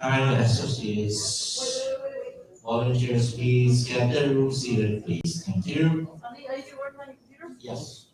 and associates. Volunteers, please get the room seated, please. Thank you. Yes.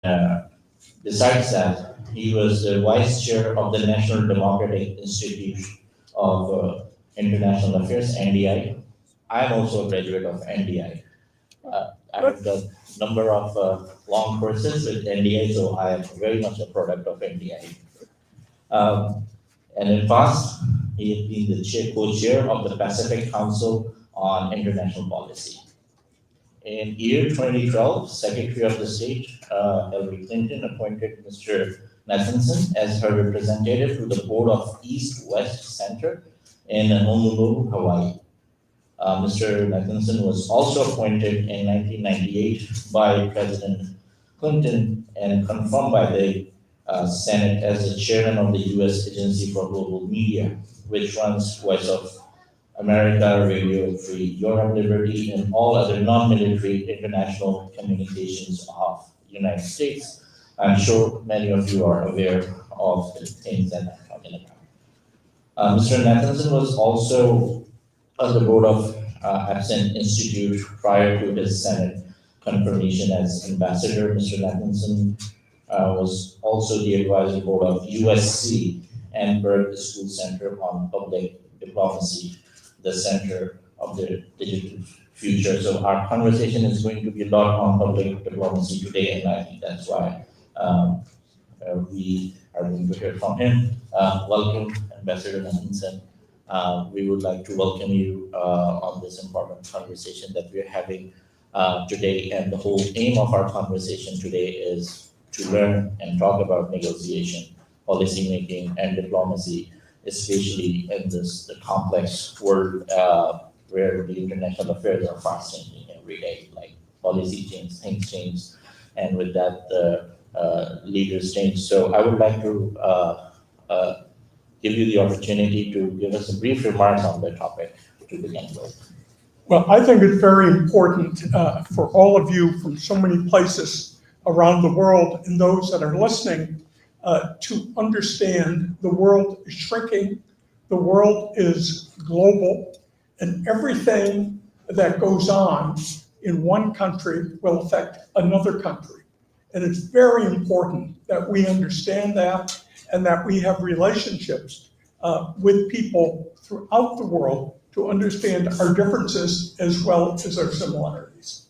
Uh, Besides that, he was the vice chair of the National Democratic Institute of International Affairs, NDI. I am also a graduate of NDI. I have done a number of long courses with NDI, so I am very much a product of NDI. And in past, he has been the co-chair of the Pacific Council on International Policy. In year 2012, Secretary of the State, Hillary Clinton appointed Mr. Nathanson as her representative to the board of East-West Center in Honolulu, Hawaii. Mr. Nathanson was also appointed in 1998 by President Clinton and confirmed by the Senate as the chairman of the U.S. Agency for Global Media, which runs Voice of America, Radio Free Europe Liberty, and all other non-military international communications of United States. I'm sure many of you are aware of the things that I'm talking about. Mr. Nathanson was also on the board of Absent Institute prior to his Senate confirmation as ambassador. Mr. Nathanson was also the advisory board of USC and Berkeley School Center on Public Diplomacy, the center of the digital future. So our conversation is going to be a lot on public diplomacy today, and I think that's why we are going to hear from him. Welcome, Ambassador Nathanson. We would like to welcome you on this important conversation that we're having today. And the whole aim of our conversation today is to learn and talk about negotiation, policymaking, and diplomacy, especially in the complex world where the international affairs are fast changing every day, like policy change, things change, and with that, leaders change. So I would like to give you the opportunity to give us a brief remarks on the topic to begin with. Well, I think it's very important for all of you from so many places around the world and those that are listening to understand the world is shrinking, the world is global, and everything that goes on in one country will affect another country. And it's very important that we understand that and that we have relationships with people throughout the world to understand our differences as well as our similarities.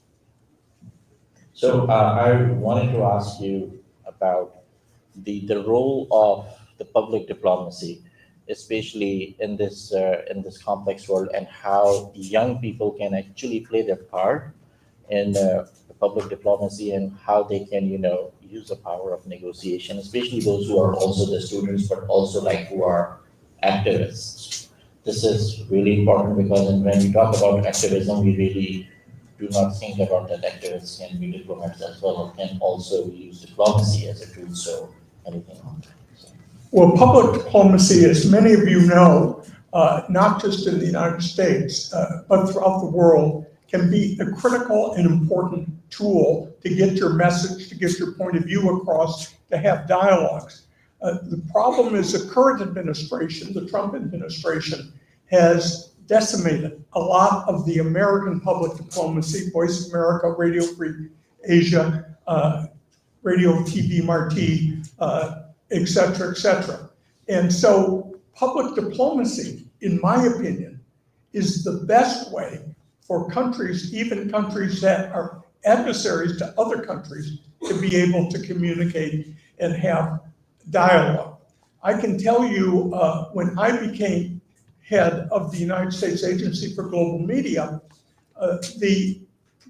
So I wanted to ask you about the role of the public diplomacy, especially in this complex world, and how young people can actually play their part in the public diplomacy, and how they can, use the power of negotiation, especially those who are also the students, but also who are activists. This is really important because when we talk about activism, we really do not think about that activists can be diplomats as well, can also use diplomacy as a tool. So anything on that? So. Well, public diplomacy, as many of you know, not just in the United States, but throughout the world, can be a critical and important tool to get your message, to get your point of view across, to have dialogues. The problem is the current administration, the Trump administration, has decimated a lot of the American public diplomacy, Voice of America, Radio Free Asia, Radio TV Marti, et cetera, et cetera. And so public diplomacy, in my opinion, is the best way for countries, even countries that are adversaries to other countries, to be able to communicate and have dialogue. I can tell you when I became head of the United States Agency for Global Media, the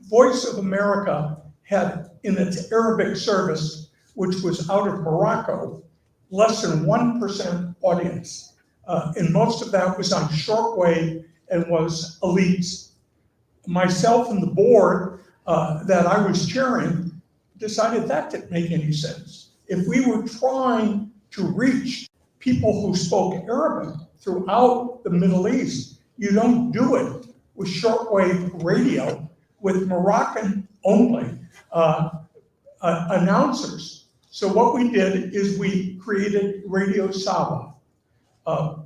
Voice of America had in its Arabic service, which was out of Morocco, less than 1% audience. And most of that was on shortwave and was elites. Myself and the board that I was chairing decided that didn't make any sense. If we were trying to reach people who spoke Arabic throughout the Middle East, you don't do it with shortwave radio with Moroccan only announcers. So what we did is we created Radio Saba.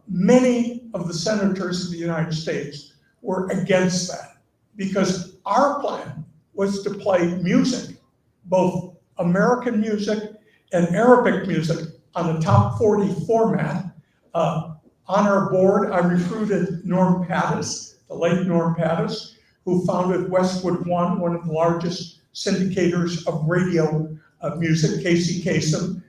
Many of the senators of the United States were against that, because our plan was to play music, both American music and Arabic music, on the top 40 format. On our board, I recruited Norm Pattis, the late Norm Pattis, who founded Westwood one of the largest syndicators of radio music, Casey Kasem,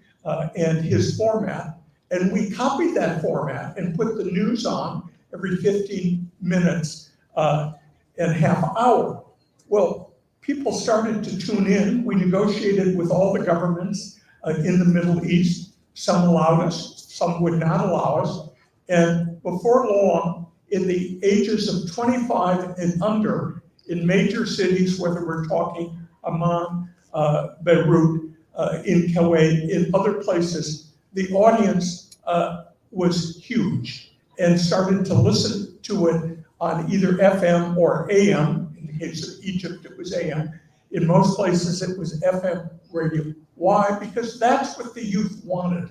and his format. And we copied that format and put the news on every 15 minutes and half hour. Well, people started to tune in. We negotiated with all the governments in the Middle East. Some allowed us, some would not allow us. And before long, in the ages of 25 and under, in major cities, whether we're talking Amman, Beirut, in Kuwait, in other places, the audience was huge and started to listen to it on either FM or AM. In the case of Egypt, it was AM. In most places, it was FM radio. Why? Because that's what the youth wanted.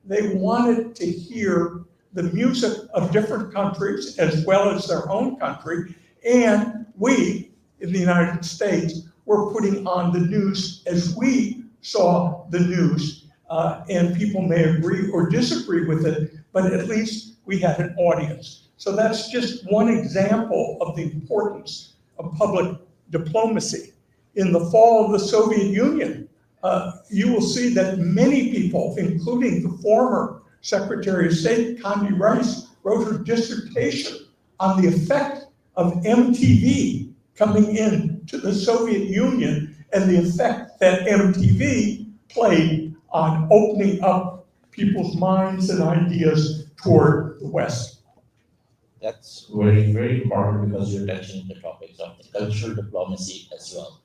They wanted to hear the music of different countries as well as their own country. And we, in the United States, were putting on the news as we saw the news. And people may agree or disagree with it, but at least we had an audience. So that's just one example of the importance of public diplomacy. In the fall of the Soviet Union, you will see that many people, including the former Secretary of State, Condi Rice, wrote her dissertation on the effect of MTV coming into the Soviet Union and the effect that MTV played on opening up people's minds and ideas toward the West. That's very, very important because you're touching the topics of the cultural diplomacy as well.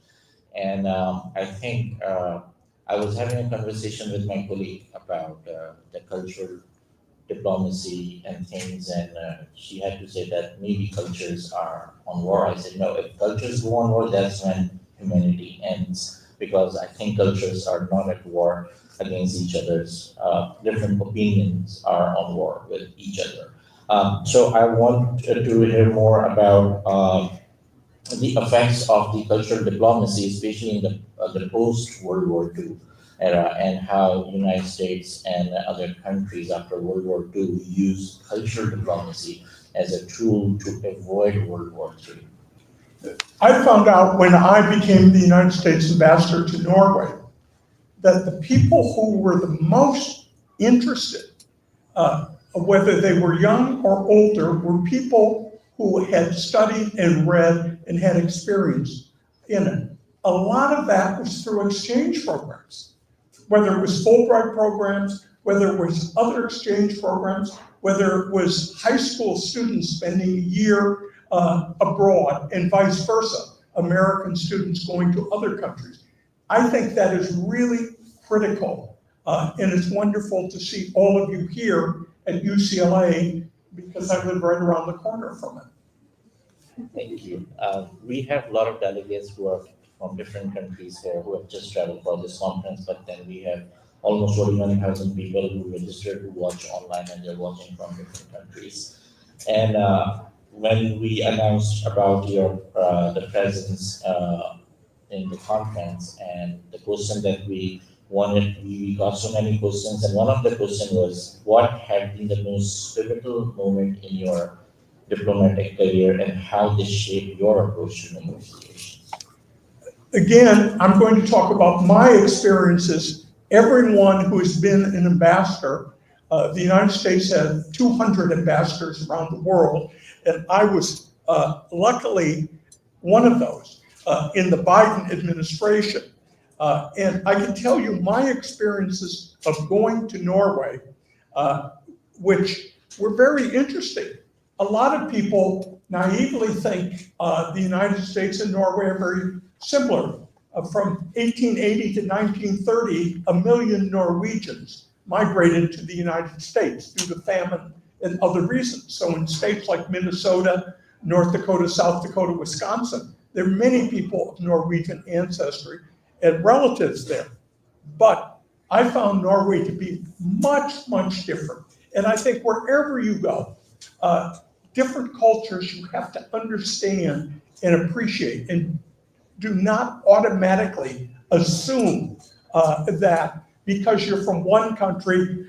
And I think I was having a conversation with my colleague about the cultural diplomacy and things, and she had to say that maybe cultures are on war. I said, no, if cultures go on war, that's when humanity ends, because I think cultures are not at war against each other's. Different opinions are on war with each other. So I want to hear more about the effects of the cultural diplomacy, especially in the post-World War II era, and how United States and other countries after World War II used cultural diplomacy as a tool to avoid World War III. I found out when I became the United States ambassador to Norway that the people who were the most interested, whether they were young or older, were people who had studied and read and had experience in it. A lot of that was through exchange programs, whether it was Fulbright programs, whether it was other exchange programs, whether it was high school students spending a year abroad and vice versa, American students going to other countries. I think that is really critical, and it's wonderful to see all of you here at UCLA because I live right around the corner from it. Thank you. We have a lot of delegates who are from different countries here who have just traveled for this conference, but then we have almost 41,000 people who registered to watch online, and they're watching from different countries. And when we announced about the presence in the conference and the question that we wanted, we got so many questions, and one of the questions was, what had been the most pivotal moment in your diplomatic career and how this shaped your approach to negotiations? Again, I'm going to talk about my experiences. Everyone who has been an ambassador, the United States had 200 ambassadors around the world, and I was luckily one of those in the Biden administration. And I can tell you my experiences of going to Norway, which were very interesting. A lot of people naively think the United States and Norway are very similar. From 1880 to 1930, 1 million Norwegians migrated to the United States due to famine and other reasons. So in states like Minnesota, North Dakota, South Dakota, Wisconsin, there are many people of Norwegian ancestry and relatives there. But I found Norway to be much, much different. And I think wherever you go, different cultures you have to understand and appreciate, and do not automatically assume that because you're from one country,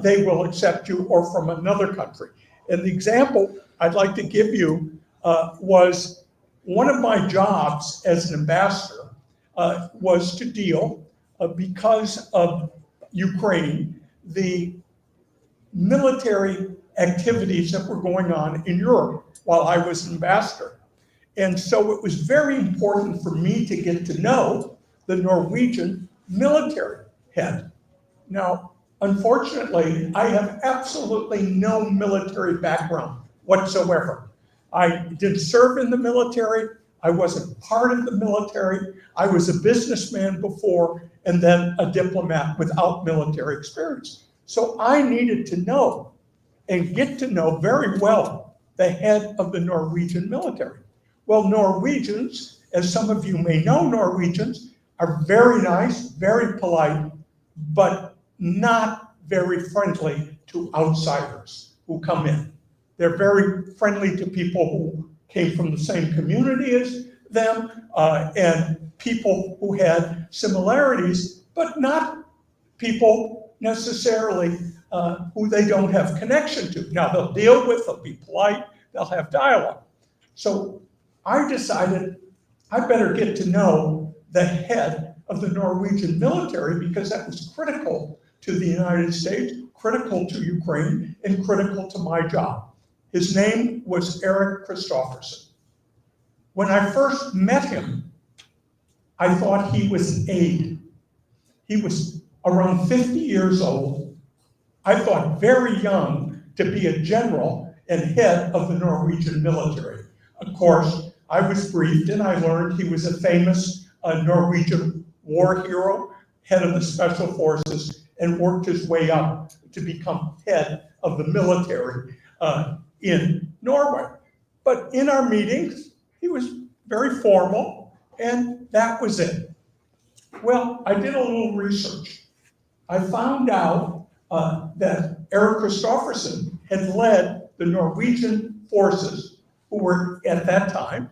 they will accept you, or from another country. And the example I'd like to give you was one of my jobs as an ambassador was to deal, because of Ukraine, the military activities that were going on in Europe while I was an ambassador. And so it was very important for me to get to know the Norwegian military head. Now, unfortunately, I have absolutely no military background whatsoever. I didn't serve in the military. I wasn't part of the military. I was a businessman before, and then a diplomat without military experience. So I needed to know and get to know very well the head of the Norwegian military. Well, Norwegians, as some of you may know, Norwegians are very nice, very polite, but not very friendly to outsiders who come in. They're very friendly to people who came from the same community as them and people who had similarities, but not people necessarily who they don't have connection to. Now, they'll deal with, they'll be polite, they'll have dialogue. So I decided I better get to know the head of the Norwegian military because that was critical to the United States, critical to Ukraine, and critical to my job. His name was Erik Kristoffersen. When I first met him, I thought he was an aide. He was around 50 years old. I thought very young to be a general and head of the Norwegian military. Of course, I was briefed and I learned he was a famous Norwegian war hero, head of the special forces, and worked his way up to become head of the military in Norway. But in our meetings, he was very formal, and that was it. Well, I did a little research. I found out that Erik Kristoffersen had led the Norwegian forces, who were at that time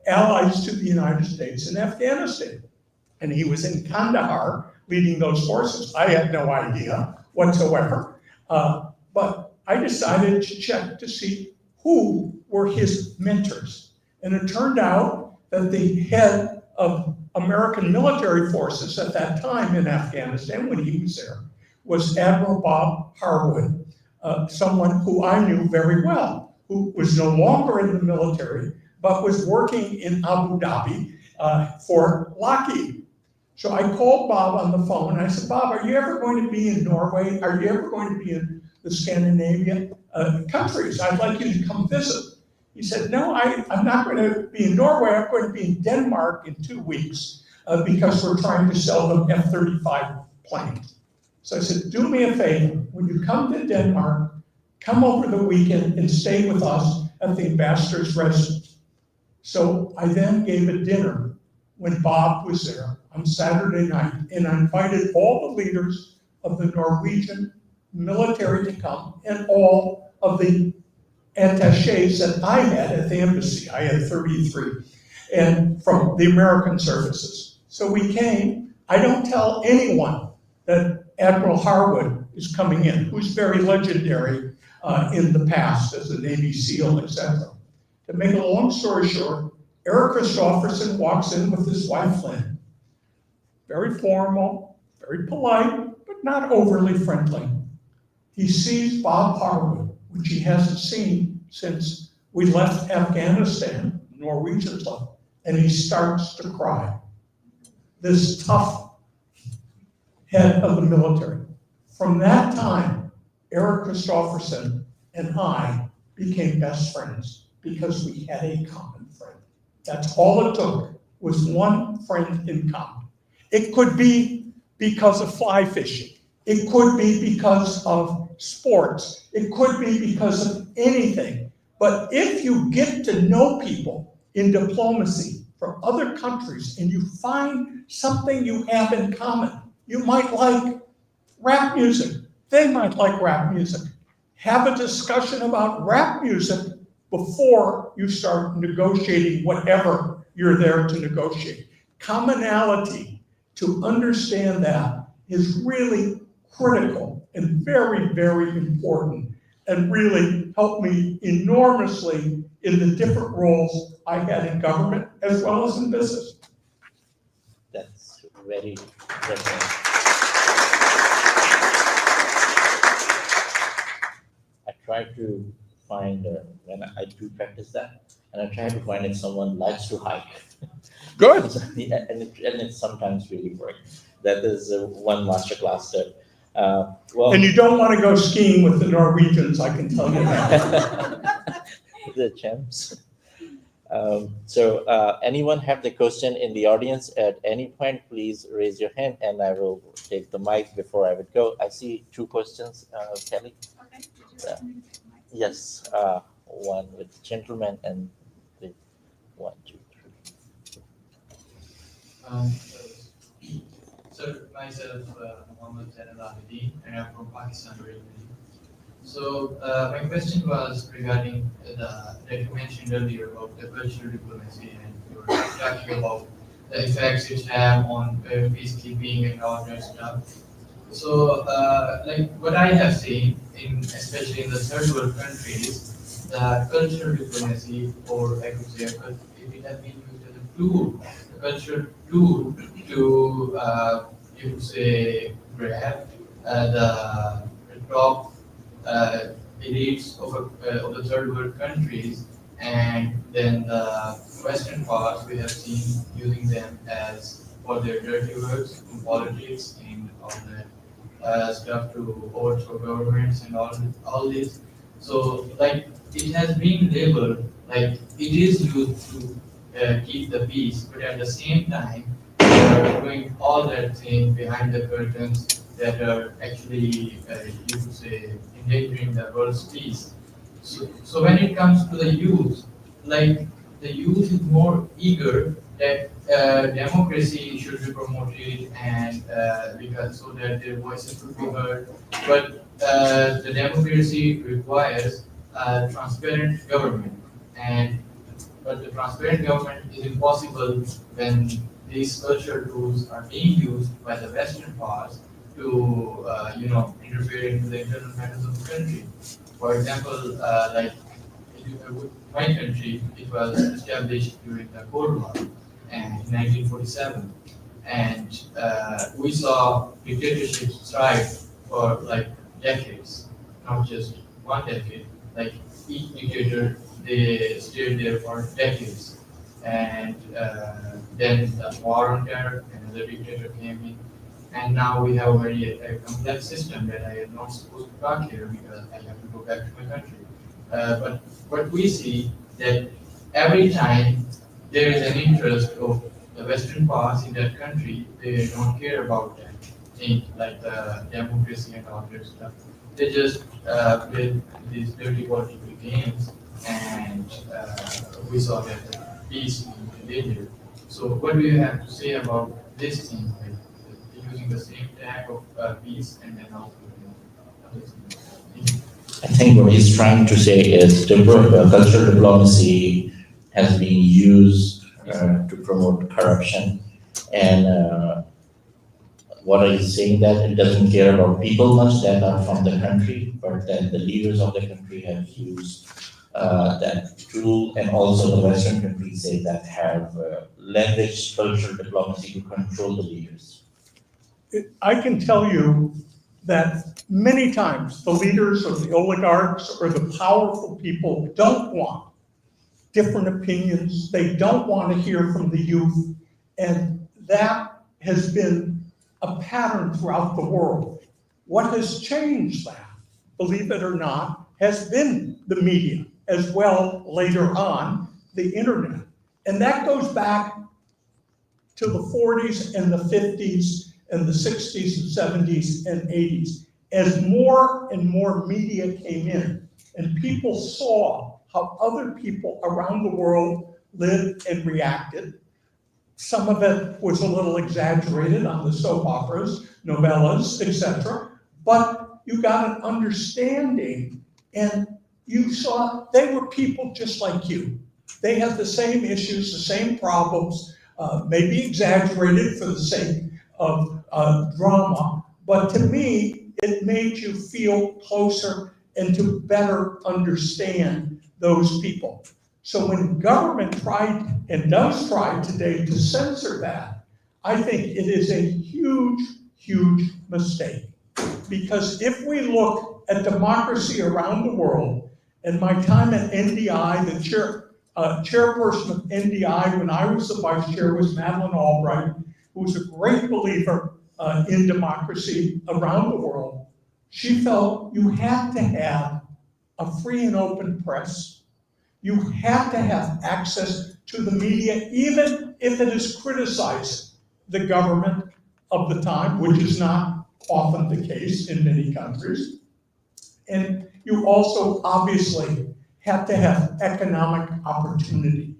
allies to the United States in Afghanistan. And he was in Kandahar leading those forces. I had no idea whatsoever, but I decided to check to see who were his mentors. And it turned out that the head of American military forces at that time in Afghanistan, when he was there, was Admiral Bob Harwood, someone who I knew very well, who was no longer in the military, but was working in Abu Dhabi for Lockheed. So I called Bob on the phone and I said, Bob, are you ever going to be in Norway? Are you ever going to be in the Scandinavian countries? I'd like you to come visit. He said, no, I'm not going to be in Norway. I'm going to be in Denmark in 2 weeks because we're trying to sell them F-35 planes. So I said, do me a favor. When you come to Denmark, come over the weekend and stay with us at the ambassador's residence. So I then gave a dinner when Bob was there on Saturday night, and I invited all the leaders of the Norwegian military to come and all of the attachés that I had at the embassy. I had 33, and from the American services. So we came. I don't tell anyone that Admiral Harwood is coming in, who's very legendary in the past as a Navy SEAL, etc. To make a long story short, Erik Kristoffersen walks in with his wife, Lynn. Very formal, very polite, but not overly friendly. He sees Bob Harwood, which he hasn't seen since we left Afghanistan, Norwegians left, and he starts to cry. This tough head of the military. From that time, Erik Kristoffersen and I became best friends because we had a common friend. That's all it took, was one friend in common. It could be because of fly fishing. It could be because of sports. It could be because of anything. But if you get to know people in diplomacy from other countries and you find something you have in common, you might like rap music. They might like rap music. Have a discussion about rap music before you start negotiating whatever you're there to negotiate. Commonality, to understand that, is really critical and very, very important, and really helped me enormously in the different roles I had in government as well as in business. That's very different. I try to find, when I do practice that, and I try to find if someone likes to hike. Good. Yeah, and it sometimes really works. That is one masterclass tip. Well, And you don't want to go skiing with the Norwegians, I can tell you that. the champs. So anyone have the question in the audience at any point, please raise your hand and I will take the mic before I would go. I see 2 questions, Kelly. Okay. Did you want me to take the mic? Yes, one with the gentleman and the 1, 2, 3. Um, so myself, Mohammed Zainal Abidin, and I'm from Pakistan originally. So my question was regarding that you mentioned earlier about the cultural diplomacy, and you were talking about the effects it have on peacekeeping and all that stuff. So, like what I have seen, especially in the third world countries, the cultural diplomacy, or I could say, it has been used as a tool, a cultural tool to, you could say, grab the top elites of the third world countries, and then the Western parts we have seen using them as for their dirty works in politics and all that stuff to overthrow governments and all this. So like it has been labeled like it is used to keep the peace, but at the same time they are doing all that thing behind the curtains that are actually you could say endangering the world's peace. So when it comes to the youth, like the youth is more eager that democracy should be promoted and because so that their voices could be heard. But the democracy requires a transparent government, and but the transparent government is impossible when these cultural tools are being used by the Western powers to interfere into the internal matters of the country. For example, like my country, it was established during the Cold War and in 1947, and we saw dictatorships thrive for like decades, not just one decade. Like each dictator, they stayed there for decades, and then the war on terror, another dictator came in, and now we have a very complex system that I am not supposed to talk here because I have to go back to my country. But what we see that every time there is an interest of the Western powers in that country, they don't care about that thing like the democracy and all that stuff. They just play these dirty political games, and we saw that the peace being endangered. So what do you have to say about this thing, like using the same tag of peace and then also other things? I think what he's trying to say is cultural diplomacy has been used to promote corruption, and what are you saying that it doesn't care about people much that are from the country, but then the leaders of the country have used that tool, and also the Western countries say that have leveraged cultural diplomacy to control the leaders. I can tell you that many times the leaders or the oligarchs or the powerful people don't want different opinions. They don't want to hear from the youth. And that has been a pattern throughout the world. What has changed that, believe it or not, has been the media, as well later on, the internet. And that goes back to the 40s and the 50s and the 60s and 70s and 80s. As more and more media came in and people saw how other people around the world lived and reacted, some of it was a little exaggerated on the soap operas, novellas, etc. But you got an understanding, and you saw they were people just like you. They had the same issues, the same problems, maybe exaggerated for the sake of drama. But to me, it made you feel closer and to better understand those people. So when government tried and does try today to censor that, I think it is a huge, huge mistake. Because if we look at democracy around the world, and my time at NDI, the chairperson of NDI when I was the vice chair was Madeleine Albright, who was a great believer in democracy around the world. She felt you had to have a free and open press. You have to have access to the media, even if it is criticizing the government of the time, which is not often the case in many countries. And you also obviously have to have economic opportunity.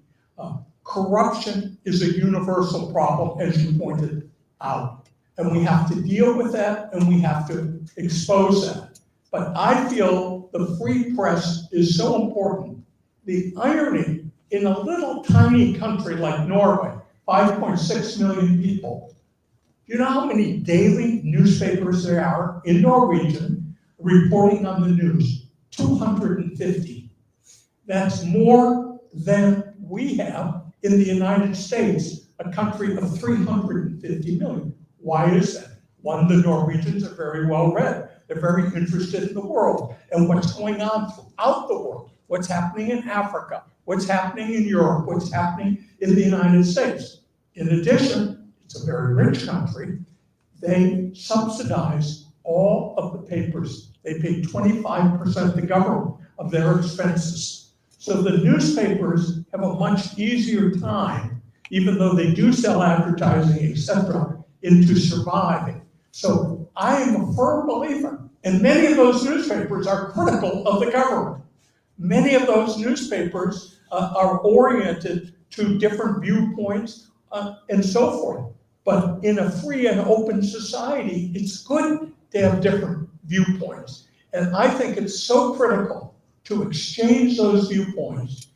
Corruption is a universal problem, as you pointed out. And we have to deal with that, and we have to expose that. But I feel the free press is so important. The irony in a little tiny country like Norway, 5.6 million people, do you know how many daily newspapers there are in Norwegian reporting on the news? 250. That's more than we have in the United States, a country of 350 million. Why is that? One, the Norwegians are very well read. They're very interested in the world and what's going on throughout the world, what's happening in Africa, what's happening in Europe, what's happening in the United States. In addition, it's a very rich country. They subsidize all of the papers. They pay 25% the government of their expenses. So the newspapers have a much easier time, even though they do sell advertising, etc., into surviving. So I am a firm believer, and many of those newspapers are critical of the government. Many of those newspapers are oriented to different viewpoints and so forth. But in a free and open society, it's good to have different viewpoints. And I think it's so critical to exchange those viewpoints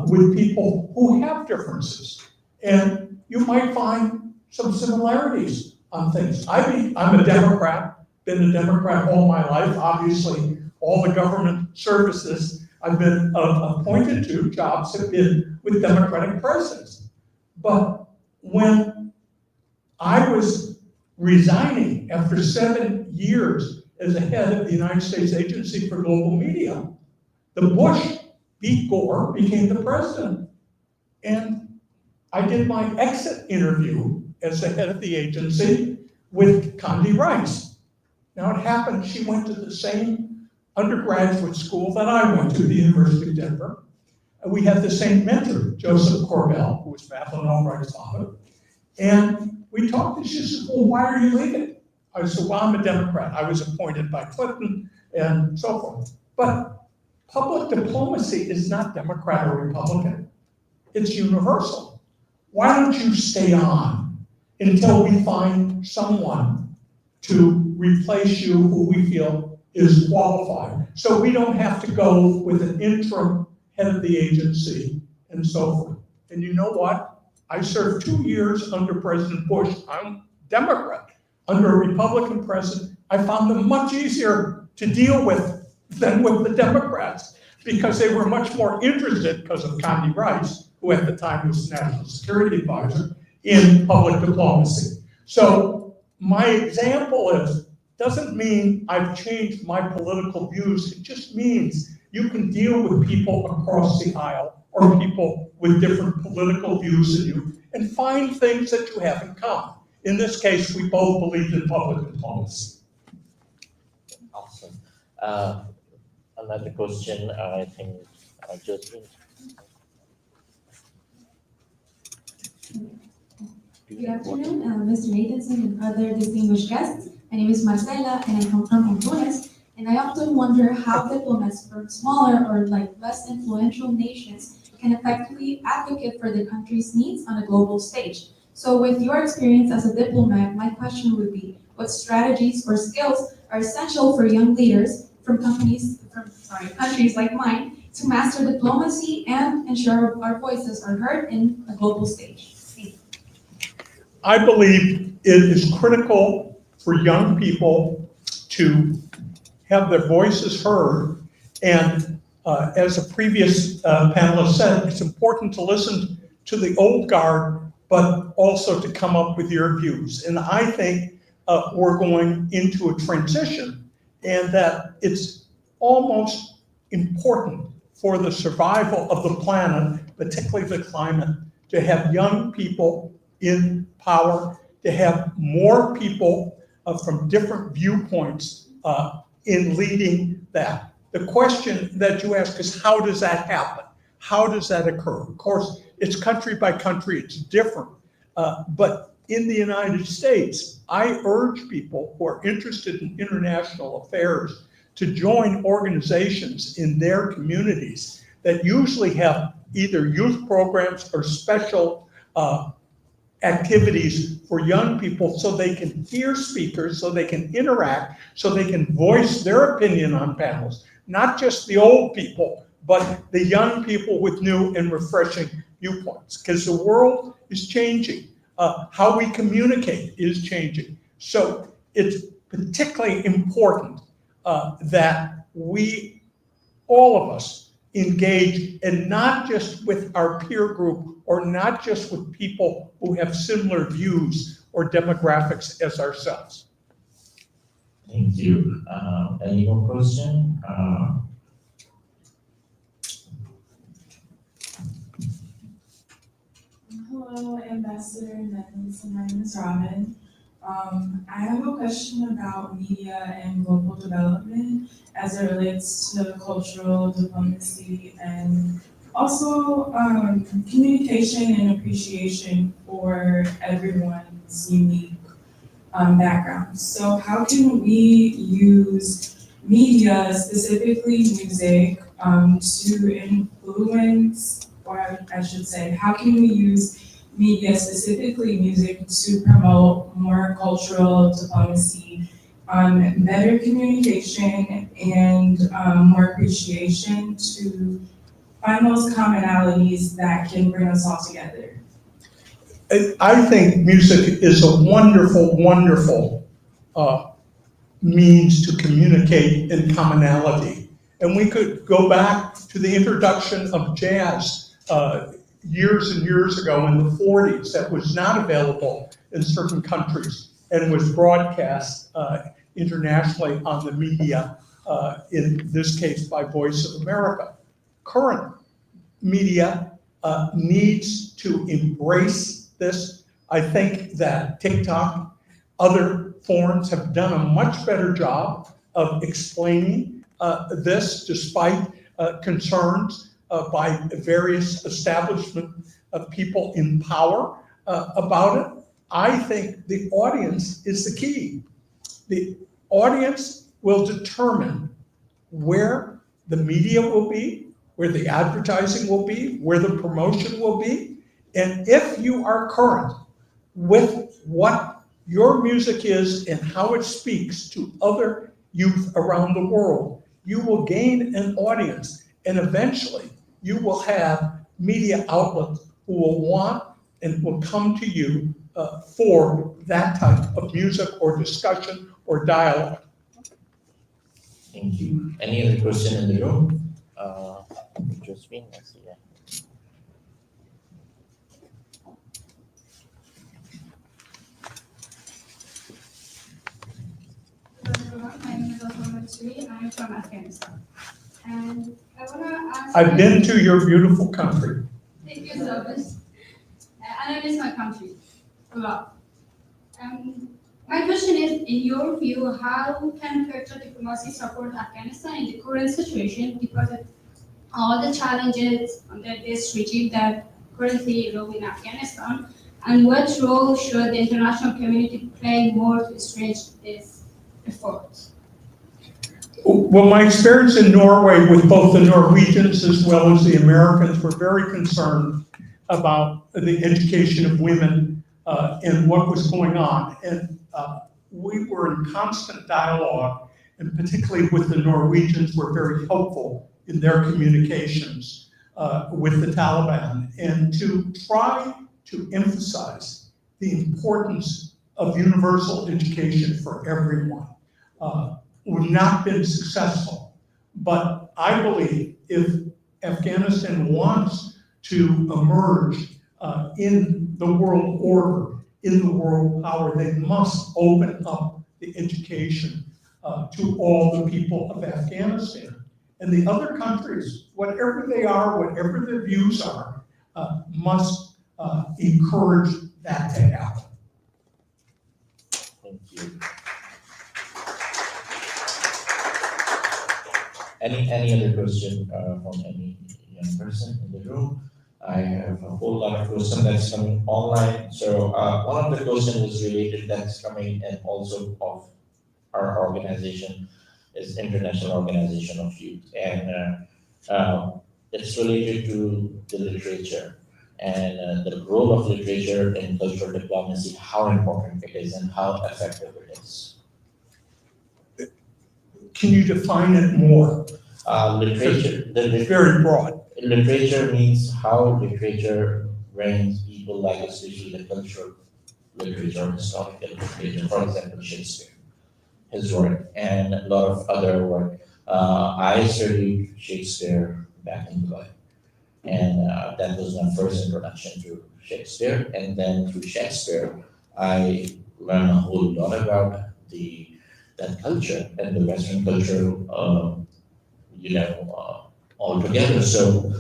with people who have differences. And you might find some similarities on things. I'm a Democrat, been a Democrat all my life. Obviously, all the government services I've been appointed to, jobs have been with Democratic presidents. But when I was resigning after 7 years as the head of the United States Agency for Global Media, the Bush beat Gore, became the president. And I did my exit interview as the head of the agency with Condi Rice. Now it happened, she went to the same undergraduate school that I went to, the University of Denver. And we had the same mentor, Joseph Corbell, who was Madeleine Albright's father. And we talked, and she said, well, why are you leaving? I said, well, I'm a Democrat. I was appointed by Clinton and so forth. But public diplomacy is not Democrat or Republican. It's universal. Why don't you stay on until we find someone to replace you who we feel is qualified? So we don't have to go with an interim head of the agency and so forth. And you know what? I served 2 years under President Bush. I'm Democrat. Under a Republican president, I found them much easier to deal with than with the Democrats because they were much more interested, because of Condi Rice, who at the time was National Security Advisor, in public diplomacy. So my example doesn't mean I've changed my political views. It just means you can deal with people across the aisle or people with different political views than you and find things that you have in common. In this case, we both believed in public diplomacy. Awesome. Another question, I think, Josephine. Good afternoon, Mr. Nathanson and other distinguished guests. My name is Marcela and I come from Honduras. And I often wonder how diplomats from smaller or less influential nations can effectively advocate for their country's needs on a global stage. So with your experience as a diplomat, my question would be, what strategies or skills are essential for young leaders from countries like mine to master diplomacy and ensure our voices are heard in a global stage? Thank you. I believe it is critical for young people to have their voices heard. And as a previous panelist said, it's important to listen to the old guard, but also to come up with your views. And I think we're going into a transition, and that it's almost important for the survival of the planet, particularly the climate, to have young people in power, to have more people from different viewpoints in leading that. The question that you ask is, how does that happen? How does that occur? Of course, it's country by country, it's different. But in the United States, I urge people who are interested in international affairs to join organizations in their communities that usually have either youth programs or special activities for young people so they can hear speakers, so they can interact, so they can voice their opinion on panels. Not just the old people, but the young people with new and refreshing viewpoints, because the world is changing. How we communicate is changing. So it's particularly important that we, all of us, engage, and not just with our peer group or not just with people who have similar views or demographics as ourselves. Thank you. Any more question? Hello, Ambassador Nevins. My name is Robin. I have a question about media and global development as it relates to cultural diplomacy and also communication and appreciation for everyone's unique backgrounds. So how can we use media, specifically music, to influence, or I should say, how can we use media, specifically music, to promote more cultural diplomacy, better communication, and more appreciation to find those commonalities that can bring us all together? I think music is a wonderful, wonderful means to communicate in commonality. And we could go back to the introduction of jazz years and years ago in the 40s that was not available in certain countries and was broadcast internationally on the media, in this case by Voice of America. Current media needs to embrace this. I think that TikTok, other forums have done a much better job of explaining this, despite concerns by various establishment people in power about it. I think the audience is the key. The audience will determine where the media will be, where the advertising will be, where the promotion will be. And if you are current with what your music is and how it speaks to other youth around the world, you will gain an audience, and eventually you will have media outlets who will want and will come to you for that type of music or discussion or dialogue. Thank you. Any other question in the room? Josephine, let's see. Hello everyone, my name is Asma. I am from Afghanistan. And I want to ask. I've been to your beautiful country. Thank you so much. And I miss my country a lot. My question is, in your view, how can cultural diplomacy support Afghanistan in the current situation because of all the challenges under this regime that currently rule in Afghanistan? And what role should the international community play more to stretch this effort? Well, my experience in Norway with both the Norwegians as well as the Americans were very concerned about the education of women and what was going on. And we were in constant dialogue, and particularly with the Norwegians were very helpful in their communications with the Taliban, and to try to emphasize the importance of universal education for everyone. We've not been successful, but I believe if Afghanistan wants to emerge in the world order, in the world power, they must open up the education to all the people of Afghanistan. And the other countries, whatever they are, whatever their views are, must encourage that to happen. Thank you. Any other question from any young person in the room? I have a whole lot of questions that's coming online. So one of the questions is related that's coming and also of our organization is International Organization of Youth. And it's related to the literature and the role of literature in cultural diplomacy, how important it is and how effective it is. Can you define it more? Literature, It's very broad. literature means how literature brings people like especially the cultural literature, historical literature, for example, Shakespeare, his work, and a lot of other work. I studied Shakespeare back in Dubai, and that was my first introduction to Shakespeare. And then through Shakespeare, I learned a whole lot about that culture and the Western culture, altogether. So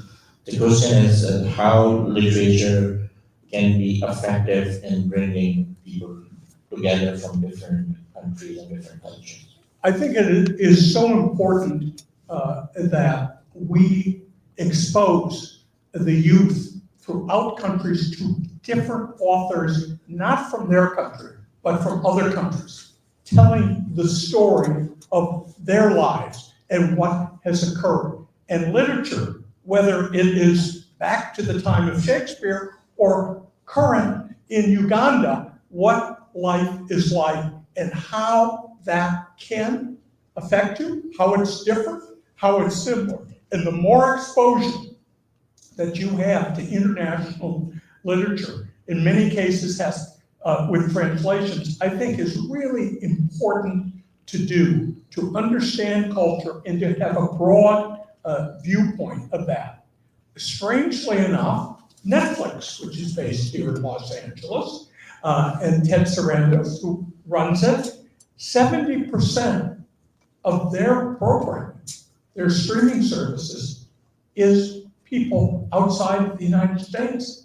the question is how literature can be effective in bringing people together from different countries and different cultures. I think it is so important that we expose the youth throughout countries to different authors, not from their country, but from other countries, telling the story of their lives and what has occurred. And literature, whether it is back to the time of Shakespeare or current in Uganda, what life is like and how that can affect you, how it's different, how it's similar. And the more exposure that you have to international literature, in many cases has with translations, I think is really important to do, to understand culture and to have a broad viewpoint of that. Strangely enough, Netflix, which is based here in Los Angeles, and Ted Sarandos, who runs it, 70% of their programming, their streaming services, is people outside of the United States.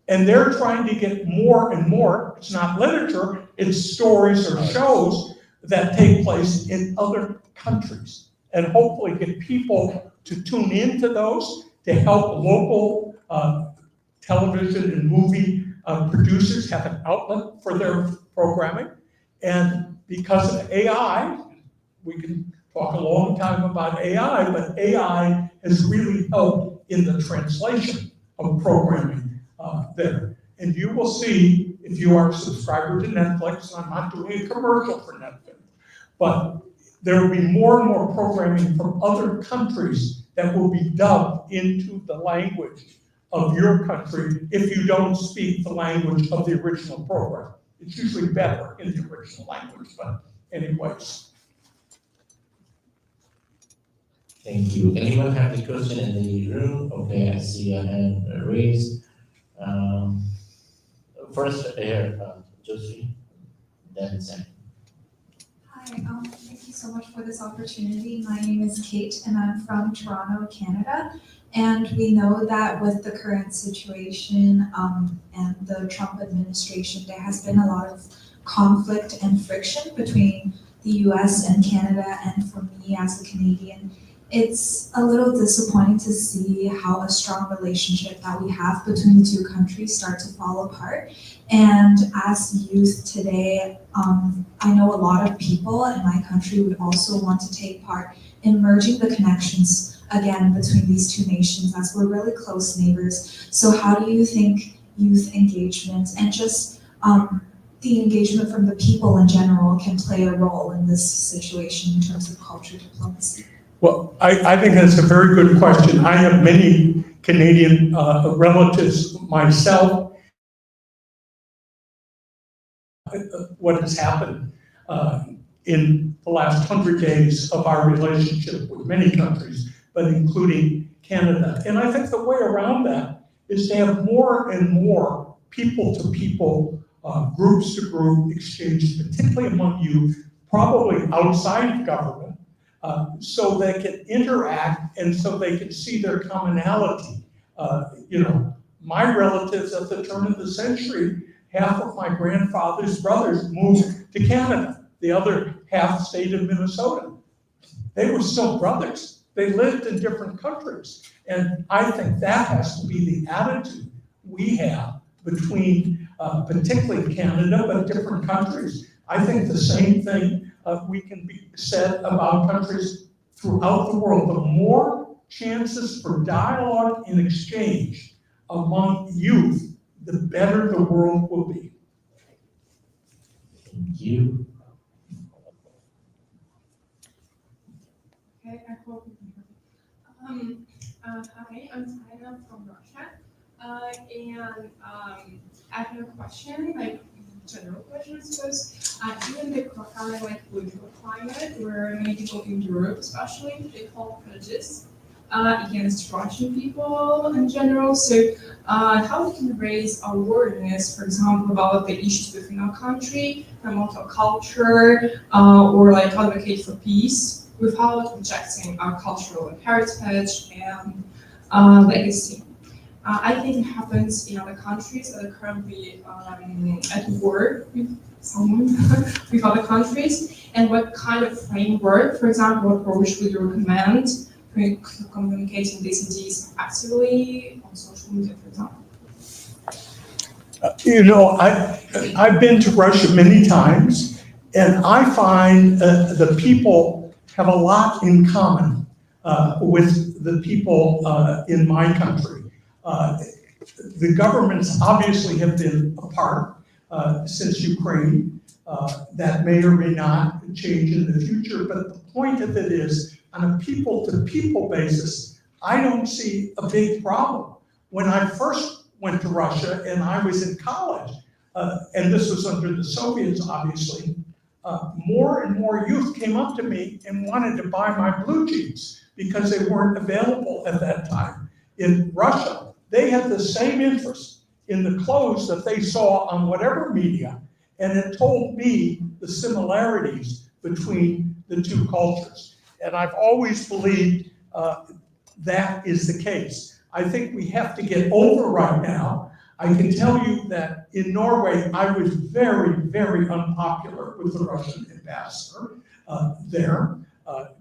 And they're trying to get more and more, it's not literature, it's stories or shows that take place in other countries. And hopefully get people to tune into those to help local television and movie producers have an outlet for their programming. And because of AI, we can talk a long time about AI, but AI has really helped in the translation of programming there. And you will see, if you are a subscriber to Netflix, and I'm not doing a commercial for Netflix, but there will be more and more programming from other countries that will be dubbed into the language of your country if you don't speak the language of the original program. It's usually better in the original language, but anyways. Thank you. Anyone have a question in the room? Okay, I see a hand raised. First, here, Josie, then second. Hi, thank you so much for this opportunity. My name is Kate and I'm from Toronto, Canada. And we know that with the current situation and the Trump administration, there has been a lot of conflict and friction between the US and Canada. And for me as a Canadian, it's a little disappointing to see how a strong relationship that we have between the two countries start to fall apart. And as youth today, I know a lot of people in my country would also want to take part in merging the connections again between these two nations, as we're really close neighbors. So how do you think youth engagement and just the engagement from the people in general can play a role in this situation in terms of culture diplomacy? Well, I think that's a very good question. I have many Canadian relatives myself. What has happened in the last 100 days of our relationship with many countries, but including Canada. And I think the way around that is to have more and more people-to-people, groups-to-group exchange, particularly among youth, probably outside of government, so they can interact and so they can see their commonality. My relatives at the turn of the century, half of my grandfather's brothers moved to Canada. The other half stayed in Minnesota. They were still brothers. They lived in different countries. And I think that has to be the attitude we have between particularly Canada, but different countries. I think the same thing we can be said about countries throughout the world. The more chances for dialogue and exchange among youth, the better the world will be. Thank you. Okay, I hope you can hear me. Hi, I'm Tina from Russia. I have a question, like general question, I suppose. Given the current like political climate, where many people in Europe, especially, they hold prejudice against Russian people in general. So, how we can raise awareness, for example, about the issues within our country, promote our culture, or like advocate for peace, without rejecting our cultural heritage and legacy. I think it happens in other countries that are currently at war with someone, with other countries, and what kind of framework, for example, what approach would you recommend for communicating these ideas actively on social media, for example? I've been to Russia many times, and I find the people have a lot in common with the people in my country. The governments obviously have been apart since Ukraine. That may or may not change in the future, but the point of it is, on a people-to-people basis, I don't see a big problem. When I first went to Russia and I was in college, and this was under the Soviets, obviously, more and more youth came up to me and wanted to buy my blue jeans because they weren't available at that time. In Russia, they had the same interest in the clothes that they saw on whatever media, and it told me the similarities between the two cultures. And I've always believed that is the case. I think we have to get over right now. I can tell you that in Norway, I was very, very unpopular with the Russian ambassador there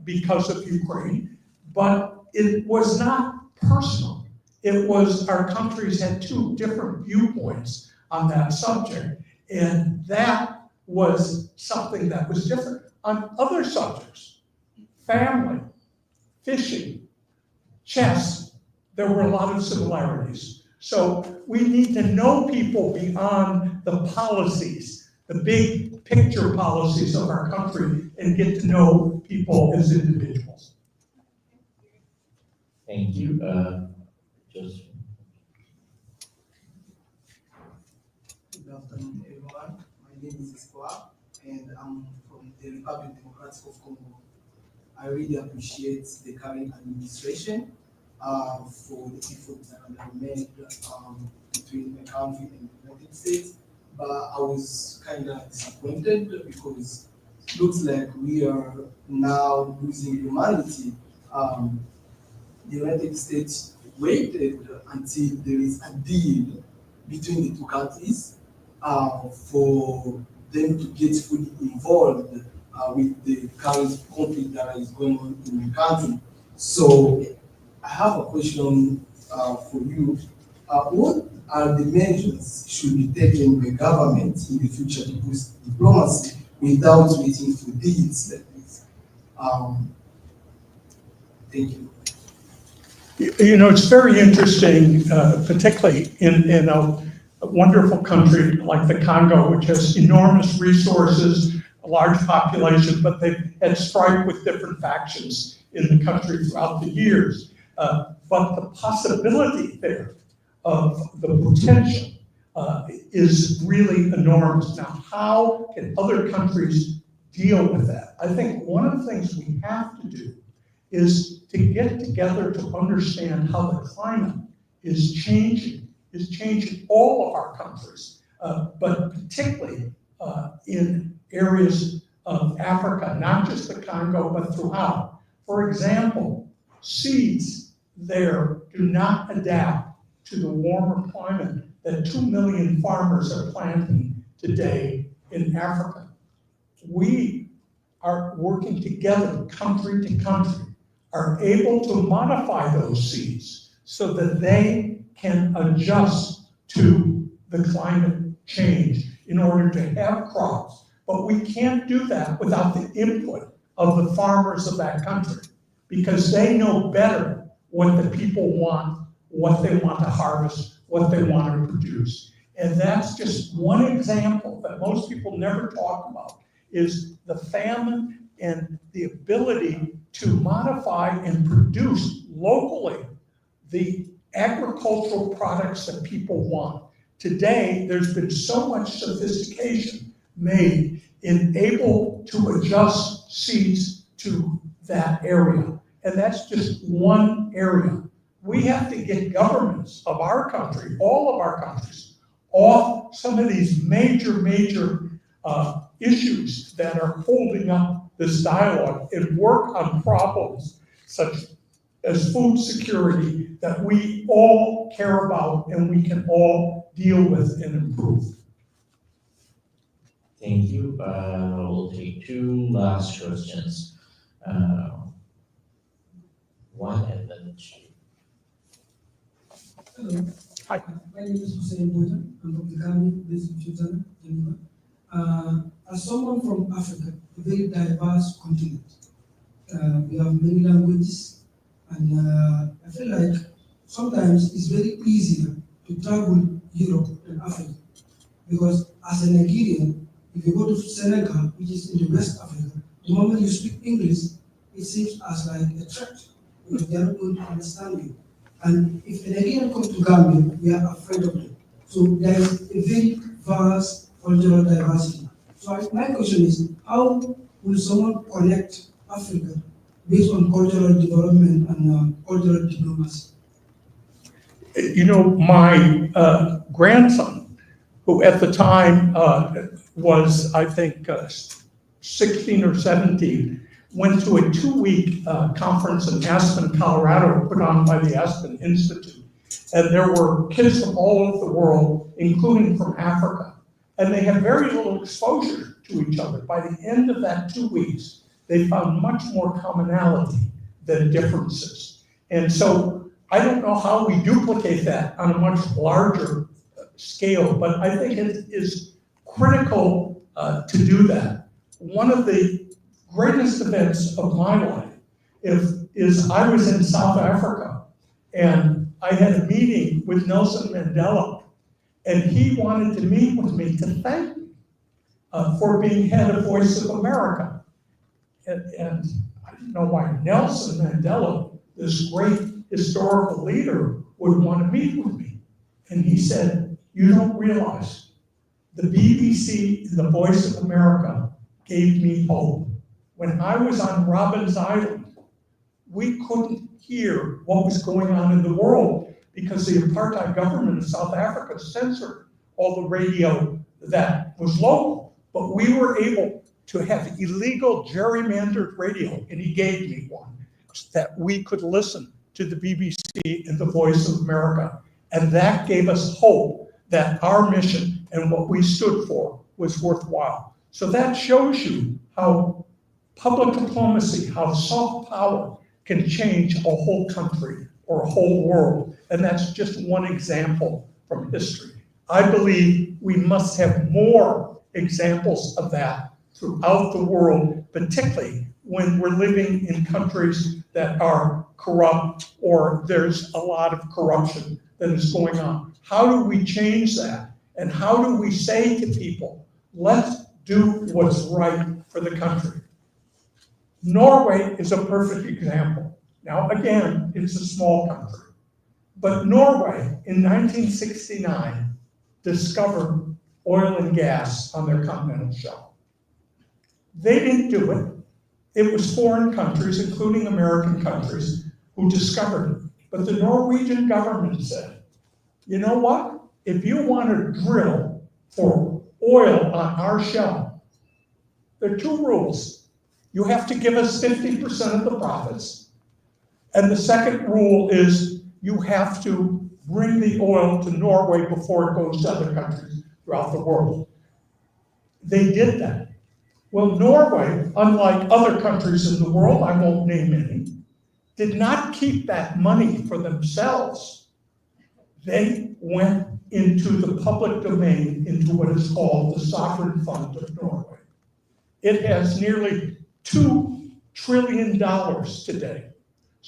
because of Ukraine, but it was not personal. It was our countries had two different viewpoints on that subject, and that was something that was different. On other subjects, family, fishing, chess, there were a lot of similarities. So we need to know people beyond the policies, the big picture policies of our country, and get to know people as individuals. Thank you. Just Good afternoon, everyone. My name is Iskwa, and I'm from the Republic Democratic of Congo. I really appreciate the current administration for the efforts that are made between the country and the United States. But I was kind of disappointed because it looks like we are now losing humanity. The United States waited until there is a deal between the two countries for them to get fully involved with the current conflict that is going on in the country. So I have a question for you. What are the measures should be taken by government in the future to boost diplomacy without waiting for deals like this? Thank you. It's very interesting, particularly in a wonderful country like the Congo, which has enormous resources, a large population, but they've had strife with different factions in the country throughout the years. But the possibility there of the potential is really enormous. Now, how can other countries deal with that? I think one of the things we have to do is to get together to understand how the climate is changing all of our countries, but particularly in areas of Africa, not just the Congo, but throughout. For example, seeds there do not adapt to the warmer climate that 2 million farmers are planting today in Africa. We are working together, country to country, are able to modify those seeds so that they can adjust to the climate change in order to have crops. But we can't do that without the input of the farmers of that country, because they know better what the people want, what they want to harvest, what they want to produce. And that's just one example that most people never talk about, is the famine and the ability to modify and produce locally the agricultural products that people want. Today, there's been so much sophistication made in able to adjust seeds to that area. And that's just one area. We have to get governments of our country, all of our countries, off some of these major issues that are holding up this dialogue and work on problems such as food security that we all care about and we can all deal with and improve. Thank you. We'll take two last questions. One and then two. Hello. Hi. My name is Hussein Boja. I'm from the Gambia, based in Switzerland, Geneva. As someone from Africa, a very diverse continent, we have many languages, and I feel like sometimes it's very easier to travel Europe than Africa, because as a Nigerian, if you go to Senegal, which is in the West Africa, the moment you speak English, it seems as like a threat, because they are not going to understand you. And if a Nigerian comes to Gambia, we are afraid of them. So there is a very vast cultural diversity. So my question is, how will someone connect Africa based on cultural development and cultural diplomacy? You know, my grandson, who at the time was, I think, 16 or 17, went to a 2-week conference in Aspen, Colorado, put on by the Aspen Institute. And there were kids from all over the world, including from Africa. And they had very little exposure to each other. By the end of that 2 weeks, they found much more commonality than differences. And so I don't know how we duplicate that on a much larger scale, but I think it is critical to do that. One of the greatest events of my life is I was in South Africa, and I had a meeting with Nelson Mandela, and he wanted to meet with me to thank me for being head of Voice of America. And I didn't know why Nelson Mandela, this great historical leader, would want to meet with me. And he said, "You don't realize, the BBC and the Voice of America gave me hope. When I was on Robben's Island, we couldn't hear what was going on in the world because the apartheid government of South Africa censored all the radio that was local. But we were able to have illegal gerrymandered radio, and he gave me one, that we could listen to the BBC and the Voice of America. And that gave us hope that our mission and what we stood for was worthwhile." So that shows you how public diplomacy, how soft power can change a whole country or a whole world. And that's just one example from history. I believe we must have more examples of that throughout the world, particularly when we're living in countries that are corrupt or there's a lot of corruption that is going on. How do we change that? And how do we say to people, let's do what's right for the country? Norway is a perfect example. Now, again, it's a small country. But Norway, in 1969, discovered oil and gas on their continental shelf. They didn't do it. It was foreign countries, including American countries, who discovered it. But the Norwegian government said, you know what? If you want to drill for oil on our shelf, there are two rules. You have to give us 50% of the profits. And the second rule is you have to bring the oil to Norway before it goes to other countries throughout the world. They did that. Well, Norway, unlike other countries in the world, I won't name any, did not keep that money for themselves. They went into the public domain, into what is called the Sovereign Fund of Norway. It has nearly $2 trillion today.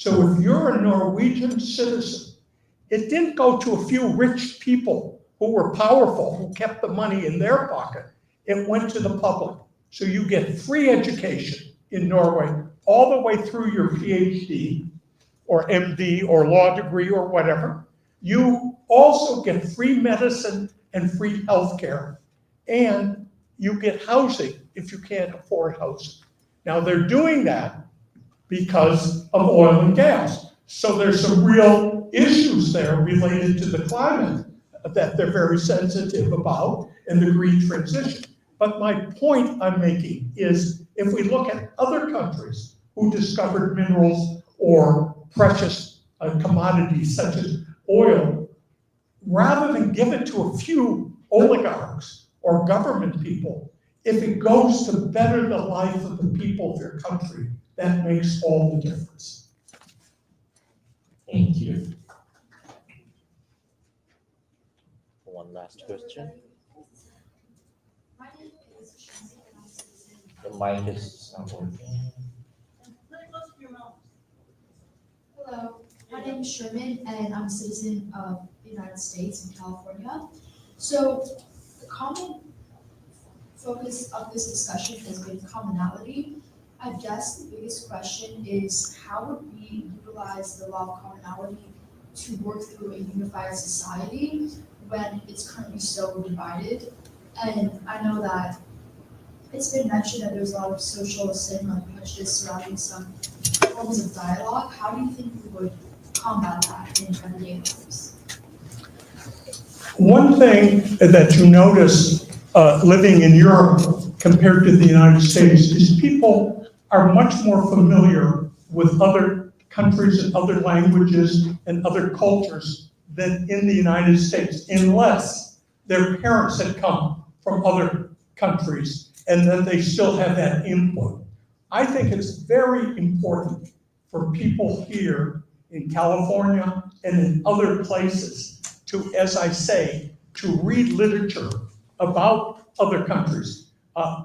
So if you're a Norwegian citizen, it didn't go to a few rich people who were powerful, who kept the money in their pocket. It went to the public. So you get free education in Norway all the way through your PhD or MD or law degree or whatever. You also get free medicine and free healthcare. And you get housing if you can't afford housing. Now they're doing that because of oil and gas. So there's some real issues there related to the climate that they're very sensitive about and the green transition. But my point I'm making is if we look at other countries who discovered minerals or precious commodities such as oil, rather than give it to a few oligarchs or government people, if it goes to better the life of the people of their country, that makes all the difference. Thank you. One last question. The mic is not working. Hello, my name is Sherman, and I'm a citizen of the United States in California. So the common focus of this discussion has been commonality. I guess the biggest question is how would we utilize the law of commonality to work through a unified society when it's currently so divided? And I know that it's been mentioned that there's a lot of social stigma and prejudice surrounding some forms of dialogue. How do you think we would combat that in everyday lives? One thing that you notice living in Europe compared to the United States is people are much more familiar with other countries and other languages and other cultures than in the United States, unless their parents had come from other countries and then they still have that input. I think it's very important for people here in California and in other places to, as I say, to read literature about other countries.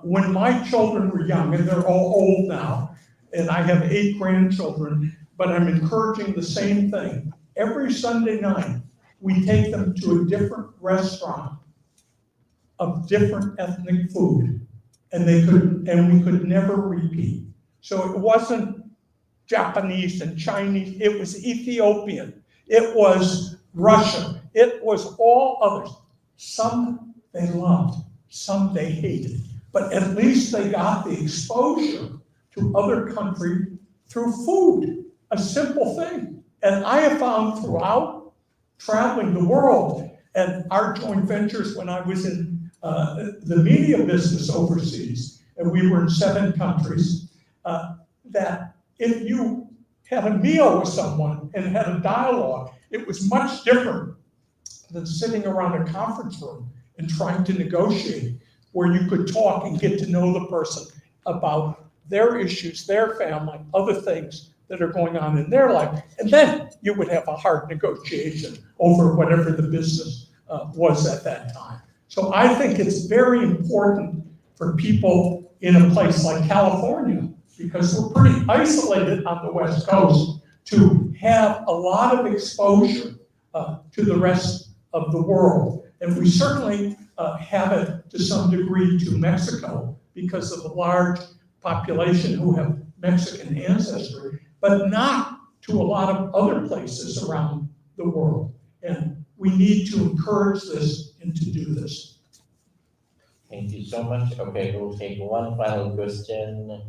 When my children were young, and they're all old now, and I have 8 grandchildren, but I'm encouraging the same thing. Every Sunday night, we take them to a different restaurant of different ethnic food, and we could never repeat. So it wasn't Japanese and Chinese, it was Ethiopian, it was Russian, it was all others. Some they loved, some they hated, but at least they got the exposure to other countries through food, a simple thing. And I have found throughout traveling the world and our joint ventures when I was in the media business overseas, and we were in 7 countries, that if you had a meal with someone and had a dialogue, it was much different than sitting around a conference room and trying to negotiate, where you could talk and get to know the person about their issues, their family, other things that are going on in their life. And then you would have a hard negotiation over whatever the business was at that time. So I think it's very important for people in a place like California, because we're pretty isolated on the West Coast, to have a lot of exposure to the rest of the world. And we certainly have it to some degree to Mexico because of the large population who have Mexican ancestry, but not to a lot of other places around the world. And we need to encourage this and to do this. Thank you so much. Okay, we'll take one final question.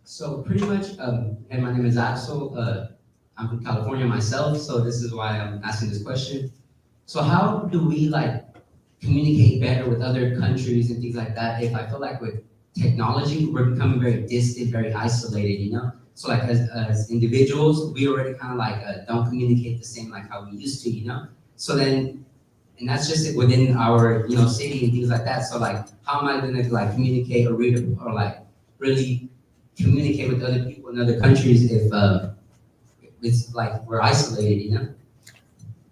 So pretty much, and my name is Axel. I'm from California myself, so this is why I'm asking this question. So how do we communicate better with other countries and things like that? If I feel like with technology, we're becoming very distant, very isolated, you know? So as individuals, we already kind of don't communicate the same like how we used to, you know? So then, and that's just within our, city and things like that. So how am I gonna communicate or read or really communicate with other people in other countries if it's we're isolated, you know?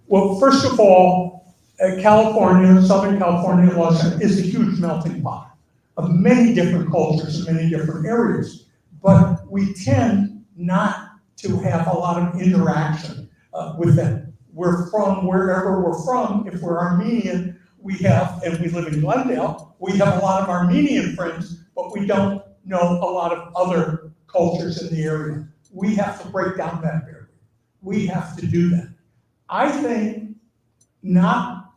Well, first of all, California, Southern California, Los Angeles is a huge melting pot of many different cultures in many different areas. But we tend not to have a lot of interaction with them. We're from wherever we're from. If we're Armenian, we have, and we live in Glendale, we have a lot of Armenian friends, but we don't know a lot of other cultures in the area. We have to break down that barrier. We have to do that. I think not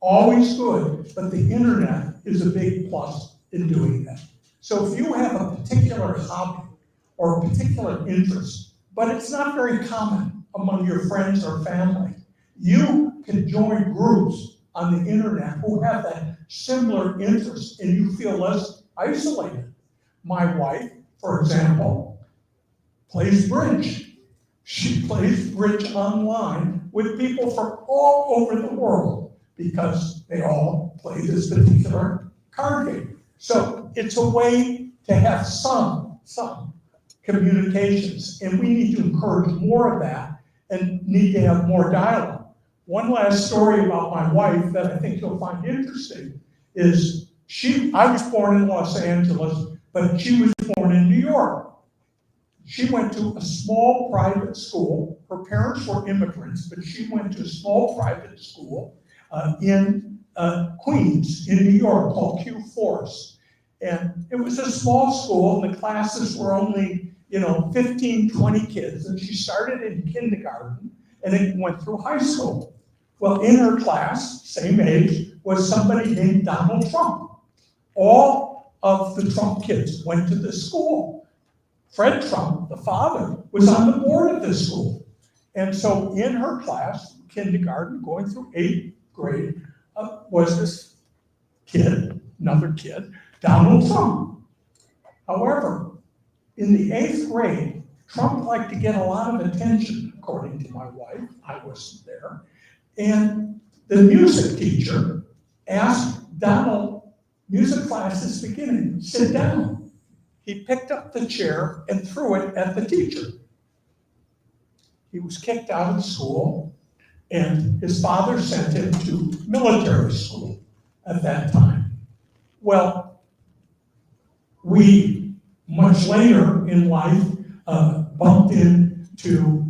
always good, but the internet is a big plus in doing that. So if you have a particular hobby or a particular interest, but it's not very common among your friends or family, you can join groups on the internet who have that similar interest and you feel less isolated. My wife, for example, plays bridge. She plays bridge online with people from all over the world because they all play this particular card game. So it's a way to have some communications, and we need to encourage more of that and need to have more dialogue. One last story about my wife that I think you'll find interesting is I was born in Los Angeles, but she was born in New York. She went to a small private school. Her parents were immigrants, but she went to a small private school in Queens, in New York, called Q Force. And it was a small school, and the classes were only, 15, 20 kids. And she started in kindergarten, and it went through high school. Well, in her class, same age, was somebody named Donald Trump. All of the Trump kids went to this school. Fred Trump, the father, was on the board of this school. And so in her class, kindergarten, going through 8th grade, was this kid, another kid, Donald Trump. However, in the 8th grade, Trump liked to get a lot of attention, according to my wife. I wasn't there. And the music teacher asked Donald, music class is beginning, sit down. He picked up the chair and threw it at the teacher. He was kicked out of school, and his father sent him to military school at that time. Well, we, much later in life, bumped into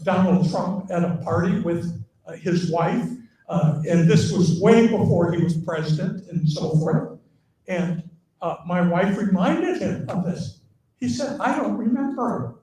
Donald Trump at a party with his wife, and this was way before he was president and so forth. And my wife reminded him of this. He said, I don't remember.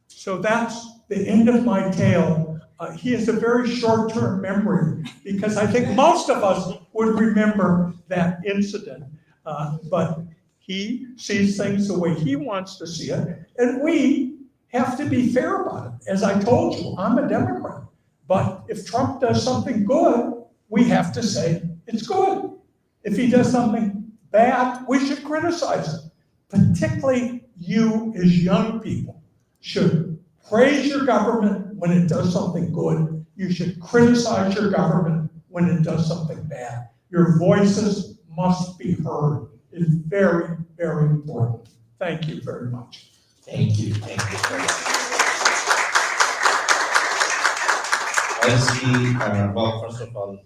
So that's the end of my tale. He has a very short-term memory because I think most of us would remember that incident. But he sees things the way he wants to see it, and we have to be fair about it. As I told you, I'm a Democrat. But if Trump does something good, we have to say it's good. If he does something bad, we should criticize it. Particularly you as young people should praise your government when it does something good. You should criticize your government when it does something bad. Your voices must be heard. It's very, very important. Thank you very much. Thank you. Thank you very much. As well, first of all,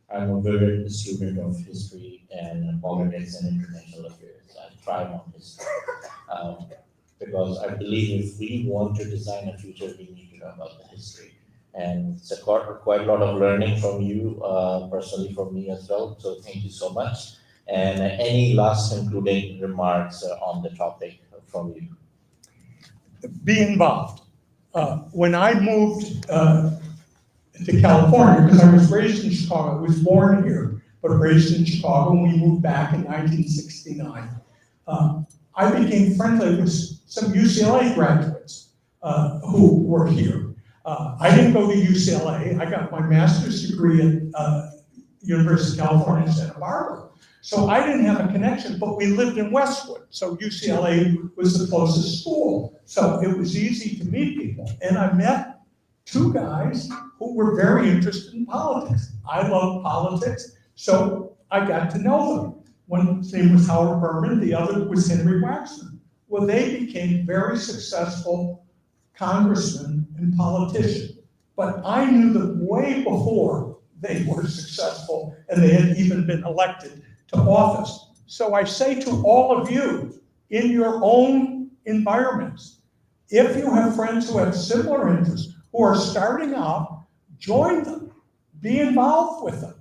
I'm a vivid student of history and politics and international affairs. I thrive on history because I believe if we want to design a future, we need to know about the history. And it's quite a lot of learning from you, personally from me as well. So thank you so much. And any last concluding remarks on the topic from you? Be involved. When I moved to California, because I was raised in Chicago, I was born here, but raised in Chicago, and we moved back in 1969. I became friendly with some UCLA graduates who were here. I didn't go to UCLA. I got my master's degree at University of California, Santa Barbara. So I didn't have a connection, but we lived in Westwood. So UCLA was the closest school. So it was easy to meet people. And I met two guys who were very interested in politics. I love politics, so I got to know them. One's name was Howard Berman, the other was Henry Waxman. Well, they became very successful congressmen and politicians. but I knew them way before they were successful and they had even been elected to office. So I say to all of you, in your own environments, if you have friends who have similar interests, who are starting out, join them, be involved with them.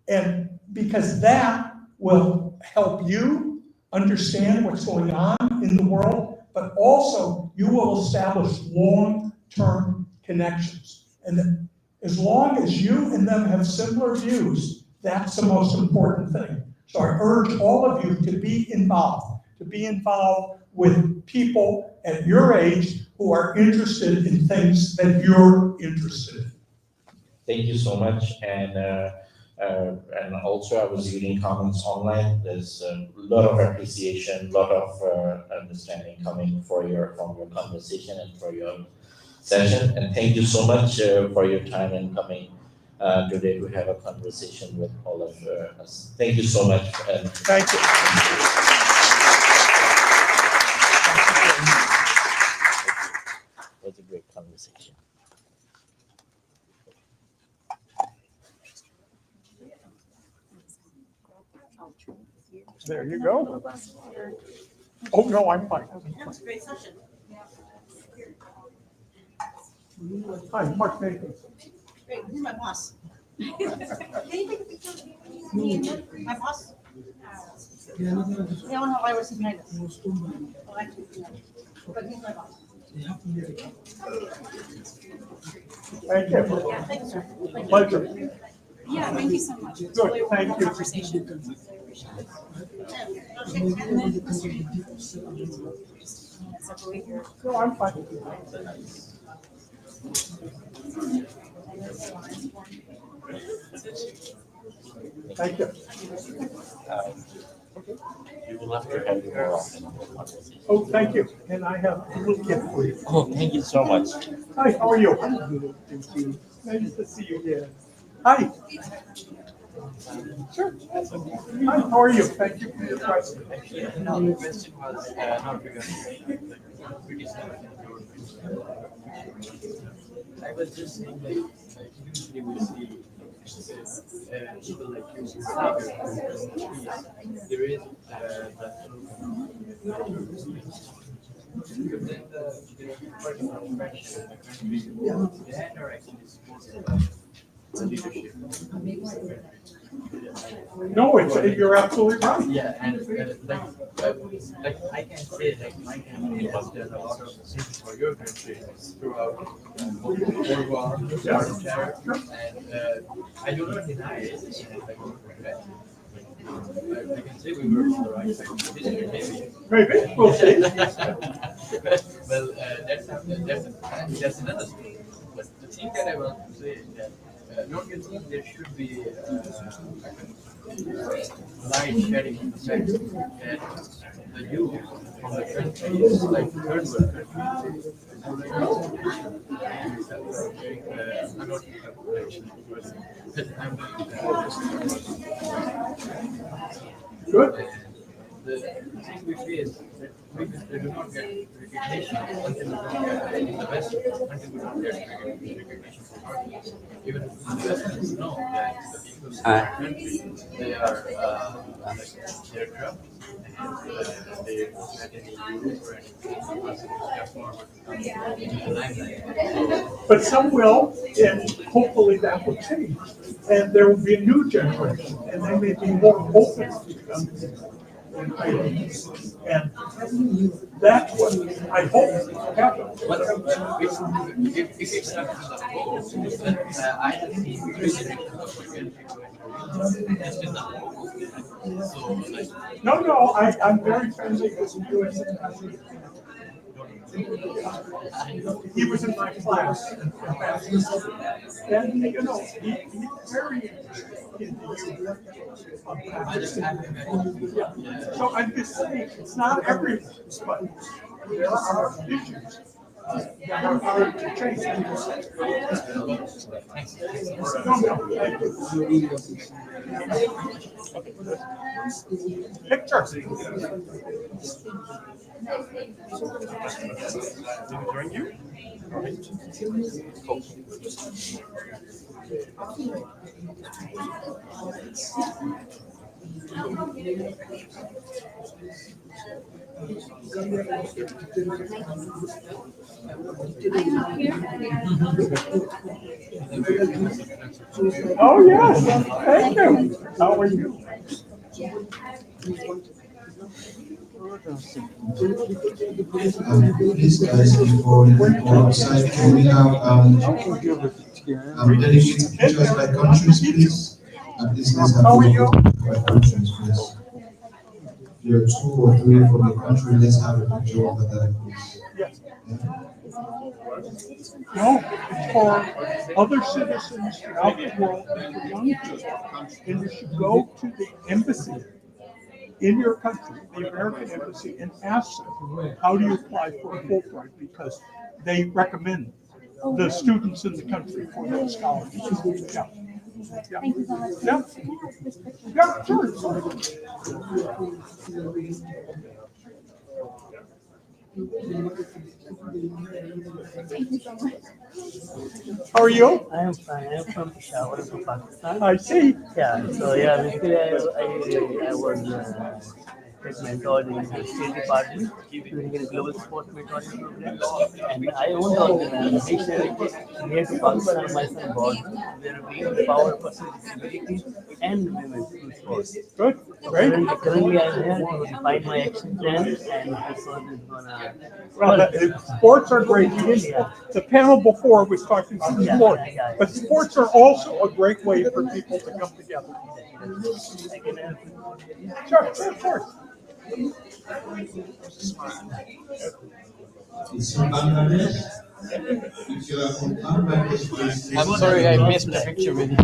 And because that will help you understand what's going on in the world, but also you will establish long-term connections. And as long as you and them have similar views, that's the most important thing. So I urge all of you to be involved with people at your age who are interested in things that you're interested in. Thank you so much. And also I was reading comments online. There's a lot of appreciation, a lot of understanding coming from your conversation and for your session. And thank you so much for your time and coming today to have a conversation with all of us. Thank you so much. Thank you. It was a great conversation. There you go. Oh, no, I'm fine. Great session. Hi, Mark Nathan. Great, who's my boss? Can you take a picture of me and Mark? My boss? Yeah, I don't know why we're sitting behind us. Oh, actually, no. But he's my boss. Thank you. Yeah, thank you, sir. Pleasure. Yeah, thank you so much. It's Good, really a thank wonderful you. conversation. No, I'm fine. Thank you. We will have to have you more often. Oh, thank you. And I have a little gift for you. Oh, thank you so much. Hi, how are you? I'm good, thank you. Nice to see you again. Hi. Sure. Hi, how are you? Thank you for your question. Actually, no, the question was not regarding like British I was just saying like usually we see people like you there is but then the particular question in the country that are actually supposed to leadership. No, you're absolutely right. Yeah, and like I can say like my campaign has done a lot of things for your country throughout World War, terror, and I do not deny it. And I don't regret it. I can say we were on the right side of history, maybe. Maybe, we'll see. Well, that's another thing. But the thing that I want to say is that don't you think there should be light shedding on the fact that the youth from the countries like third world countries I'm not but I'm Good. the thing we face that we do not get recognition until we don't get in the West, until we don't get recognition from partners. Even in the Westerners know that the people in our country, they are they're corrupt and they're not any group or anything. Step forward into the limelight. But some will, and hopefully that will change. And there will be a new generation, and they may be more open and that's what I hope happens. If it's not the whole, then I don't see it's just not so like No, I'm very friendly with you and he was in my class. And, you know, he's very interested in the So I'm just saying, it's not everything, but there are issues Picture. Oh, yes, thank you. How are you? Please guys, before you go outside, can we have delegated pictures by countries, please? At least let's have by countries, please. There are 2 or 3 from the country, let's have a picture of that, please. Yes. No, it's for other citizens throughout the world and for young people. And you should go to the embassy in your country, the American embassy, and ask them, how do you apply for a Fulbright? Because they recommend the students in the country for those scholarships. Yeah. Yeah. Thank you so much. Yeah. Yeah, sure. Thank you so much. How are you? I am fine. I am from Peshawar, from Pakistan. I see. Yeah. So yeah, basically I was mentored in the State Department during a global sport mentoring program, and I own an organization near to Pakistan, my son board, where we empower persons with disabilities and women through sports. Good. Great. Currently, I'm here to define my action plan, and this one is gonna. Well, sports are great. The panel before was talking about sport, but sports are also a great way for people to come together. Sure. It's in Bangladesh. If you are from Bangladesh, please. I'm sorry, I missed the picture with you.